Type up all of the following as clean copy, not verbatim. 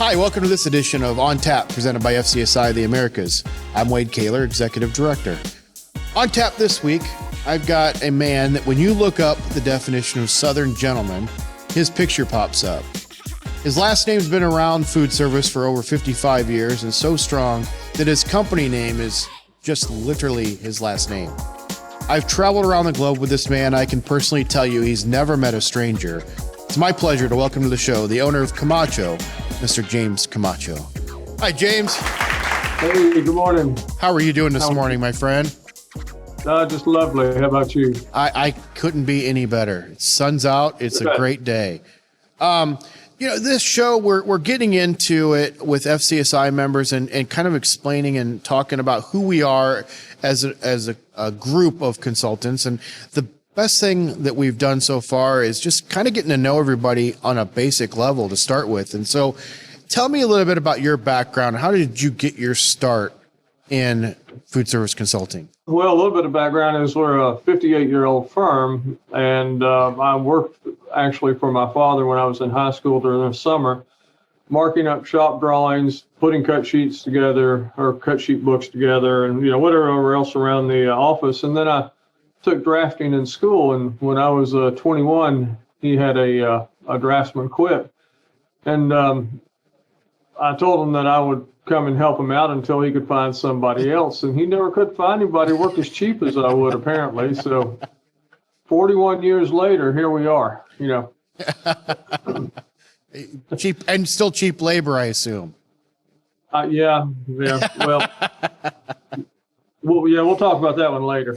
Hi, welcome to this edition of On Tap, presented by FCSI-The Americas. I'm Wade Kaler, Executive Director. On Tap this week, I've got a man that when you look up the definition of Southern gentleman, his picture pops up. His last name's been around food service for over 55 years and so strong that his company name is just literally his last name. I've traveled around the globe with this man. I can personally tell you he's never met a stranger. It's my pleasure to welcome to the show the owner of Camacho, Mr. James Camacho. Hi, James. Hey, good morning. How are you doing this morning, my friend? Just lovely. How about you? I couldn't be any better. Sun's out. It's a great day. This show, we're getting into it with FCSI members and kind of explaining and talking about who we are as a group of consultants. And the best thing that we've done so far is just kind of getting to know everybody on a basic level to start with. And so tell me a little bit about your background. How did you get your start in food service consulting? Well, a little bit of background is we're a 58-year-old firm, and I worked actually for my father when I was in high school during the summer, marking up shop drawings, putting cut sheets together or cut sheet books together, and whatever else around the office. And then I took drafting in school, and when I was 21, he had a draftsman quit, and I told him that I would come and help him out until he could find somebody else, and he never could find anybody who worked as cheap as I would, apparently. So 41 years later, here we are, Cheap and still cheap labor, I assume. Yeah. Well, we'll talk about that one later.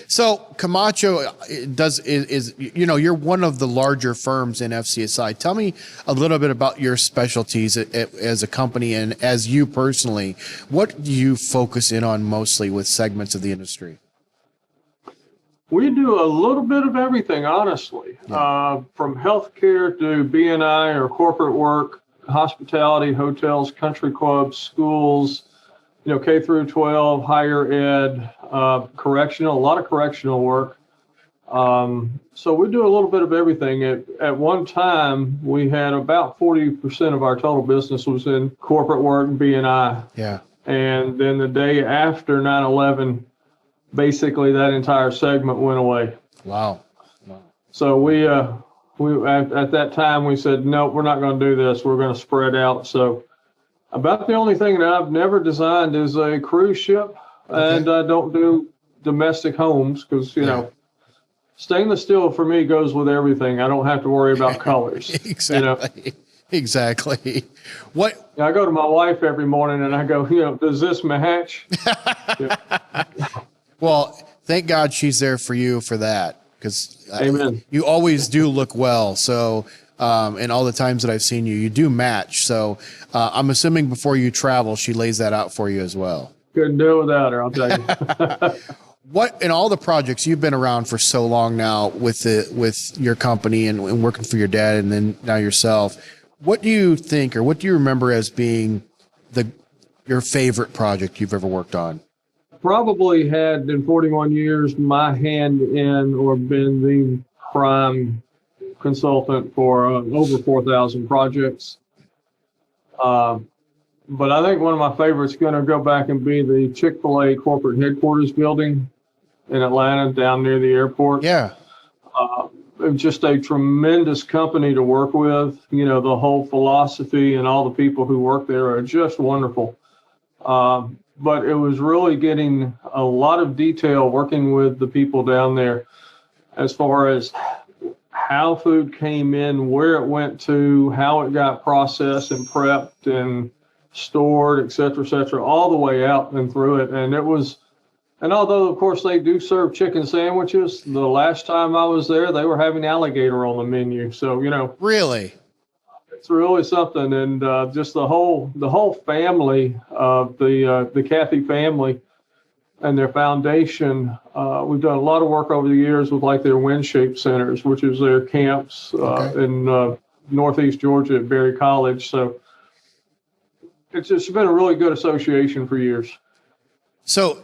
So Camacho you're one of the larger firms in FCSI. Tell me a little bit about your specialties as a company and as you personally. What do you focus in on mostly with segments of the industry? We do a little bit of everything, honestly, from healthcare to B&I or corporate work, hospitality, hotels, country clubs, schools, K through 12, higher ed, correctional, a lot of correctional work. So we do a little bit of everything. At one time, we had about 40% of our total business was in corporate work and B&I. Yeah. And then the day after 9/11, basically that entire segment went away. Wow. So we at that time we said, no, we're not going to do this. We're going to spread out. So about the only thing that I've never designed is a cruise ship, and I don't do domestic homes because, stainless steel for me goes with everything. I don't have to worry about colors. Exactly. Exactly. What? I go to my wife every morning and I go, does this match? Well, thank God she's there for you for that, because you always do look well. So, and all the times that I've seen you, you do match. So I'm assuming before you travel, she lays that out for you as well. Couldn't do it without her, I'll tell you. What, in all the projects you've been around for so long now with your company and working for your dad and then now yourself, what do you think or what do you remember as being your favorite project you've ever worked on? Probably had in 41 years my hand in or been the prime consultant for over 4,000 projects. But I think one of my favorites is going to go back and be the ChickfilA corporate headquarters building in Atlanta down near the airport. Yeah. Just a tremendous company to work with. The whole philosophy and all the people who work there are just wonderful. But it was really getting a lot of detail working with the people down there as far as how food came in, where it went to, how it got processed and prepped and stored, et cetera, all the way out and through it. And although, of course, they do serve chicken sandwiches, the last time I was there, they were having alligator on the menu. So, Really? It's really something. And just the whole family of the Cathey family and their foundation, we've done a lot of work over the years with like their wind shape centers, which is their camps in Northeast Georgia at Berry College. So it's just been a really good association for years. So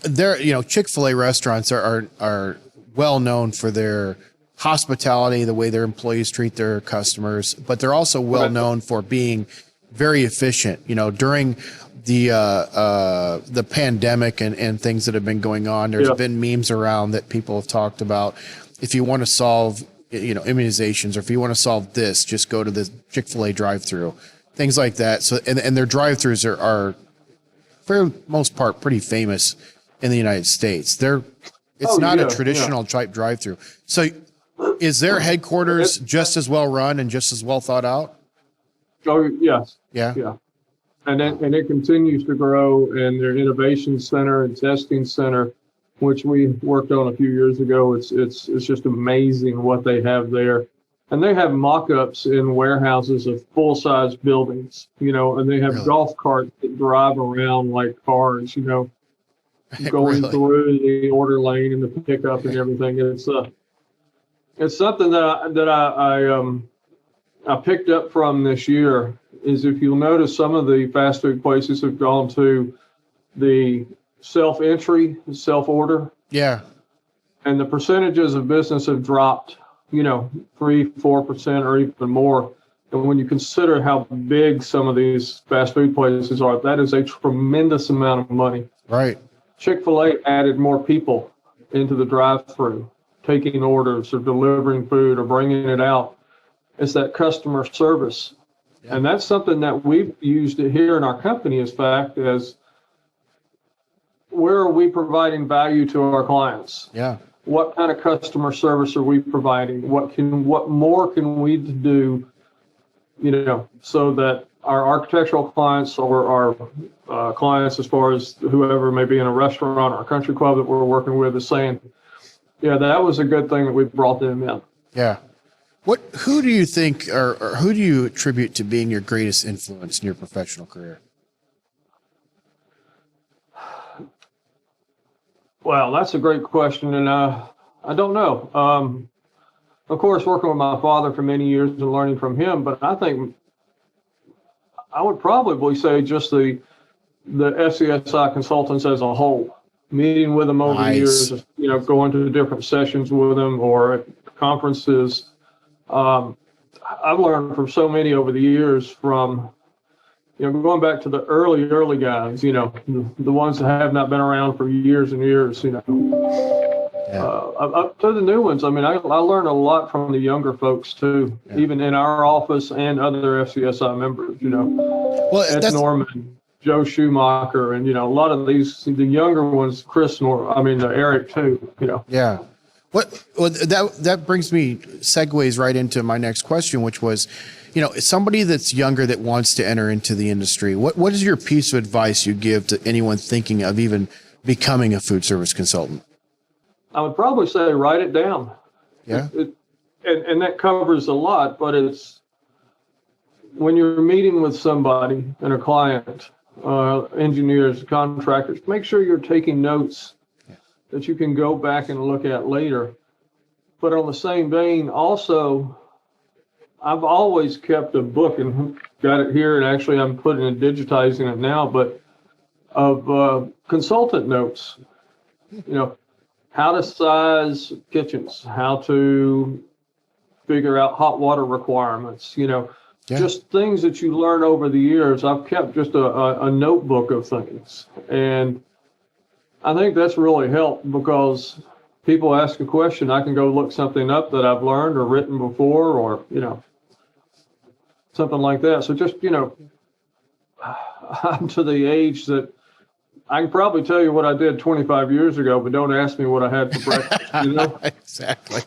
there, Chick-fil-A restaurants are well known for their hospitality, the way their employees treat their customers, but they're also well known for being very efficient. You know, during the pandemic and things that have been going on, there's been memes around that people have talked about. If you want to solve, you know, immunizations, or if you want to solve this, just go to the ChickfilA drive-through, things like that. So, and their drive-throughs are for the most part pretty famous in the United States. It's not a traditional type drive-through. So is their headquarters just as well run and just as well thought out? Oh, yes. Yeah. Yeah. And it continues to grow, and their innovation center and testing center, which we worked on a few years ago, it's just amazing what they have there. And they have mock-ups in warehouses of full-size buildings, you know, and they have golf carts that drive around like cars, you know, going through the order lane and the pickup and everything. It's something that I picked up from this year. Is if you'll notice, some of the fast food places have gone to the self-entry, self-order. Yeah. And the percentages of business have dropped, you know, 3-4% or even more. And when you consider how big some of these fast food places are, that is a tremendous amount of money. Right. Chick-fil-A added more people into the drive-through, taking orders or delivering food or bringing it out. It's that customer service. Yeah. And that's something that we've used here in our company, as where are we providing value to our clients? Yeah. What kind of customer service are we providing? What more can we do, you know, so that our architectural clients or our clients, as far as whoever may be in a restaurant or a country club that we're working with, is saying, yeah, that was a good thing that we brought them in. Yeah. Who do you think, or who do you attribute to being your greatest influence in your professional career? Well, that's a great question, and I don't know. Of course, working with my father for many years and learning from him, but I think I would probably say just the FCSI consultants as a whole, meeting with them over the years, you know, going to different sessions with them or at conferences. I've learned from so many over the years, from, you know, going back to the early guys, you know, the ones that have not been around for years and years, you know, up to the new ones. I mean, I learned a lot from the younger folks too, even in our office and other FCSI members, you know, Ed Norman, Joe Schumacher, and, you know, a lot of the younger ones, Eric too, you know. Yeah. That brings me, segues right into my next question, which was, you know, somebody that's younger that wants to enter into the industry, what is your piece of advice you give to anyone thinking of even becoming a food service consultant? I would probably say write it down. Yeah. And that covers a lot, but it's when you're meeting with somebody and a client, engineers, contractors, make sure you're taking notes that you can go back and look at later. But on the same vein, also, I've always kept a book, and got it here, and actually I'm digitizing it now, but of consultant notes, you know, how to size kitchens, how to figure out hot water requirements, you know, just things that you learn over the years. I've kept just a notebook of things. And I think that's really helped, because people ask a question, I can go look something up that I've learned or written before, or, you know, something like that. So just, you know, I'm to the age that I can probably tell you what I did 25 years ago, but don't ask me what I had for breakfast, you know? Exactly.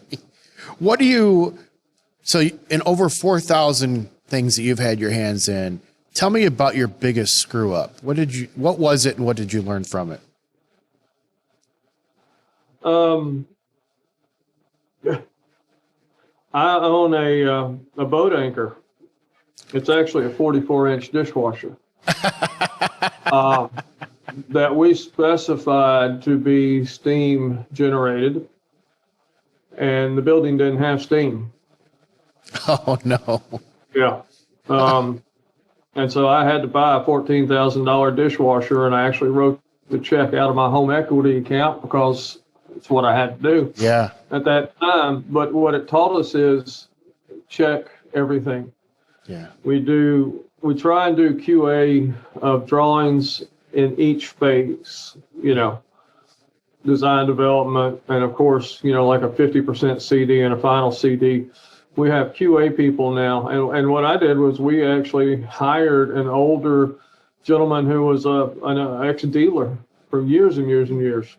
So in over 4,000 things that you've had your hands in, tell me about your biggest screw up. What was it, and what did you learn from it? I own a boat anchor. It's actually a 44-inch dishwasher that we specified to be steam generated, and the building didn't have steam. Oh, no. Yeah. And so I had to buy a $14,000 dishwasher, and I actually wrote the check out of my home equity account, because it's what I had to do at that time. But what it taught us is check everything. Yeah. We try and do QA of drawings in each phase, design development, and of course, like a 50% CD and a final CD. We have QA people now. And what I did was we actually hired an older gentleman who was an ex-dealer for years and years and years.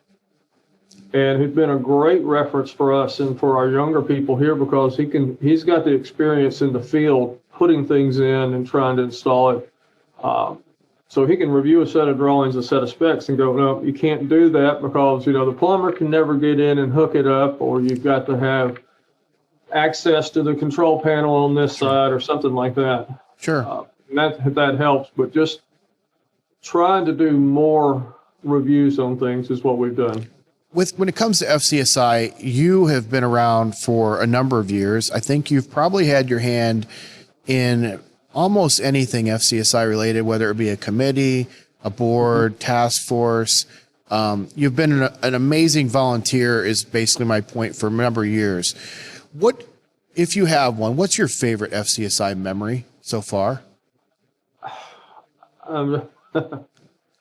And he's been a great reference for us and for our younger people here because he's got the experience in the field putting things in and trying to install it. So he can review a set of drawings, a set of specs, and go, no, you can't do that because, the plumber can never get in and hook it up, or you've got to have access to the control panel on this side or something like that. Sure. And that helps, but just trying to do more reviews on things is what we've done. When it comes to FCSI, you have been around for a number of years. I think you've probably had your hand in almost anything FCSI related, whether it be a committee, a board, task force. You've been an amazing volunteer is basically my point for a number of years. What, if you have one, what's your favorite FCSI memory so far?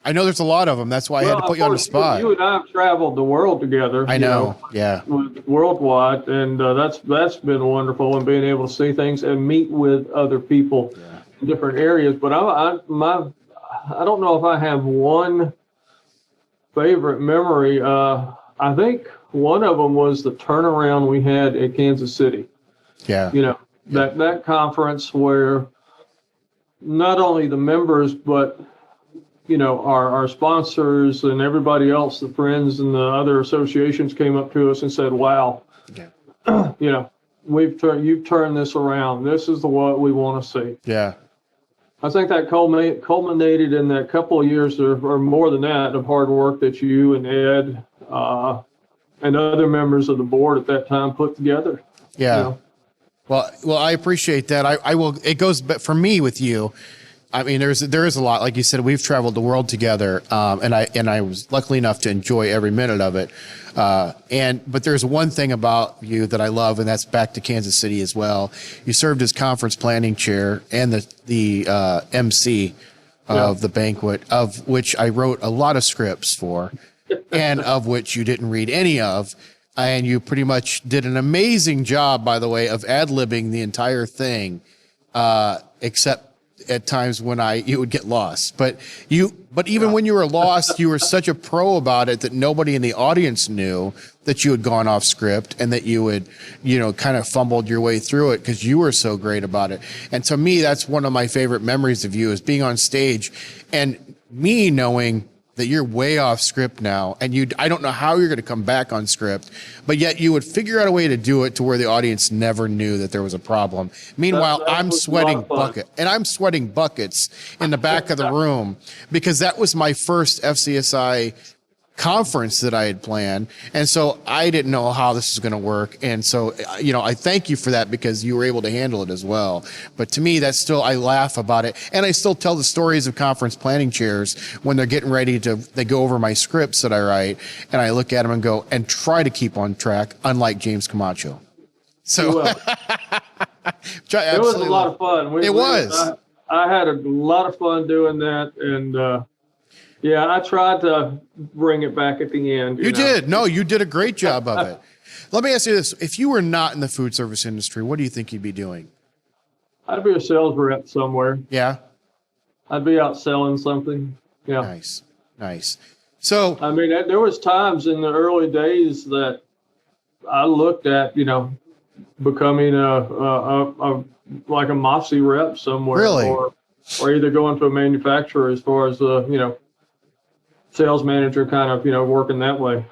I know there's a lot of them. That's why I had to put you on the spot. You and I have traveled the world together. I know. Yeah. Worldwide. And that's been wonderful, and being able to see things and meet with other people in different areas. But I don't know if I have one favorite memory. I think one of them was the turnaround we had at Kansas City. Yeah. That conference where not only the members, but our sponsors and everybody else, the friends and the other associations came up to us and said, wow, you've turned this around. This is what we want to see. Yeah. I think that culminated in that couple of years or more than that of hard work that you and Ed and other members of the board at that time put together. Yeah. Well, I appreciate that. I will, it goes, but for me with you, I mean, there is a lot. Like you said, we've traveled the world together, and I was lucky enough to enjoy every minute of it. But there's one thing about you that I love, and that's back to Kansas City as well. You served as conference planning chair and the MC of the banquet, of which I wrote a lot of scripts for, and of which you didn't read any of. And you pretty much did an amazing job, by the way, of ad-libbing the entire thing, except at times when you would get lost. But even when you were lost, you were such a pro about it that nobody in the audience knew that you had gone off script and that you had, kind of fumbled your way through it because you were so great about it. And to me, that's one of my favorite memories of you, is being on stage and me knowing that you're way off script now, and I don't know how you're going to come back on script, but yet you would figure out a way to do it to where the audience never knew that there was a problem. Meanwhile, I'm sweating buckets in the back of the room because that was my first FCSI conference that I had planned. And so I didn't know how this was going to work. And so, I thank you for that because you were able to handle it as well. But to me, that's still, I laugh about it. And I still tell the stories of conference planning chairs when they're getting ready they go over my scripts that I write, and I look at them and go, and try to keep on track, unlike James Camacho. So it was a lot of fun. It was. I had a lot of fun doing that. And, I tried to bring it back at the end. You did. No, you did a great job of it. Let me ask you this. If you were not in the food service industry, what do you think you'd be doing? I'd be a sales rep somewhere. Yeah? I'd be out selling something. Yeah. Nice. So, I mean, there was times in the early days that I looked at, becoming like a MOFSI rep somewhere. Really? Or either going to a manufacturer as far as sales manager, kind of, working that way.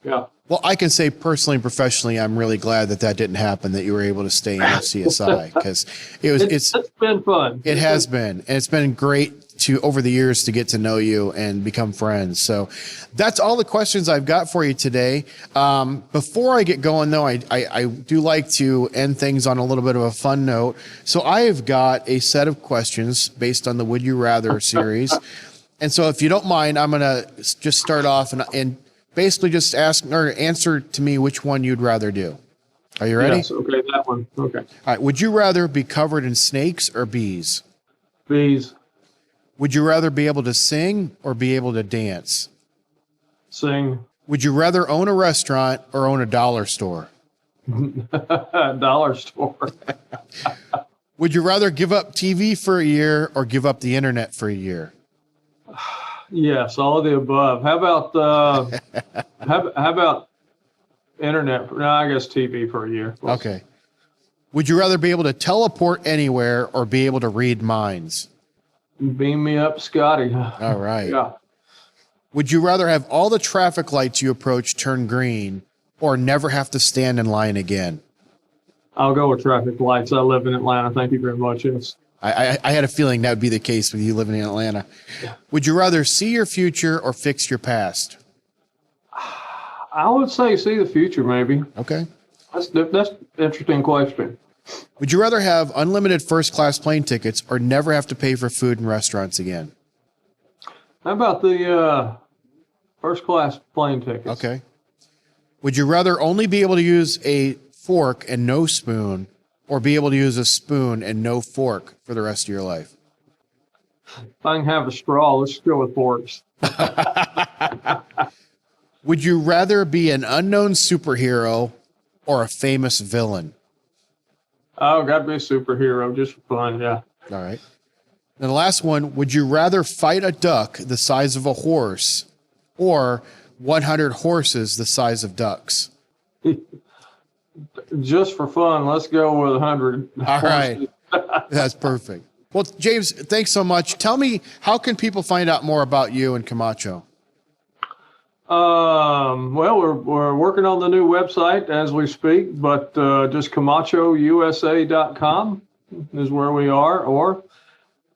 Yeah. Well, I can say personally and professionally, I'm really glad that didn't happen, that you were able to stay in FCSI, because it's been fun. It has been, and it's been great over the years to get to know you and become friends. So that's all the questions I've got for you today. Before I get going though, I do like to end things on a little bit of a fun note. So I have got a set of questions based on the Would You Rather series. And so if you don't mind, I'm going to just start off and basically just ask or answer to me which one you'd rather do. Are you ready? Yes, okay, that one. Okay. All right. Would you rather be covered in snakes or bees? Bees. Would you rather be able to sing or be able to dance? Sing. Would you rather own a restaurant or own a dollar store? Dollar store. Would you rather give up TV for a year or give up the internet for a year? Yes, all of the above. How about how about internet? No, I guess TV for a year. Okay. Would you rather be able to teleport anywhere or be able to read minds? Beam me up, Scotty. All right. Yeah. Would you rather have all the traffic lights you approach turn green or never have to stand in line again? I'll go with traffic lights. I live in Atlanta. Thank you very much. Yes. I had a feeling that would be the case with you living in Atlanta. Yeah. Would you rather see your future or fix your past? I would say see the future, maybe. Okay. That's an interesting question. Would you rather have unlimited first-class plane tickets or never have to pay for food in restaurants again? How about the first-class plane tickets? Okay. Would you rather only be able to use a fork and no spoon or be able to use a spoon and no fork for the rest of your life? If I can have a straw, let's go with forks. Would you rather be an unknown superhero or a famous villain? Oh, got to be a superhero, just for fun, yeah. All right. And the last one, would you rather fight a duck the size of a horse or 100 horses the size of ducks? Just for fun, let's go with 100. All right. That's perfect. Well, James, thanks so much. Tell me, how can people find out more about you and Camacho? Well, we're working on the new website as we speak, but just CamachoUSA.com is where we are. Or,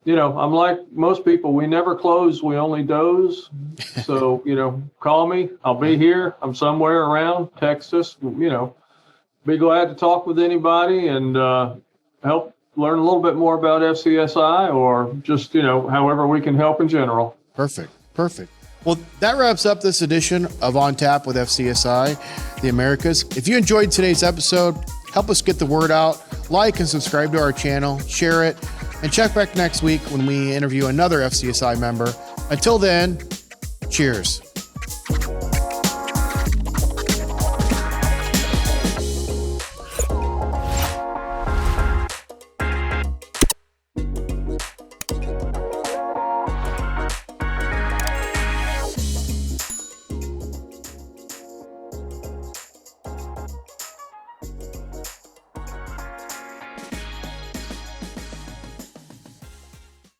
you know, I'm like most people, we never close, we only doze. So, you know, call me. I'll be here. I'm somewhere around. Text us. You know, be glad to talk with anybody and help learn a little bit more about FCSI or just, you know, however we can help in general. Perfect. Perfect. Well, that wraps up this edition of On Tap with FCSI, the Americas. If you enjoyed today's episode, help us get the word out. Like and subscribe to our channel, share it, and check back next week when we interview another FCSI member. Until then, cheers.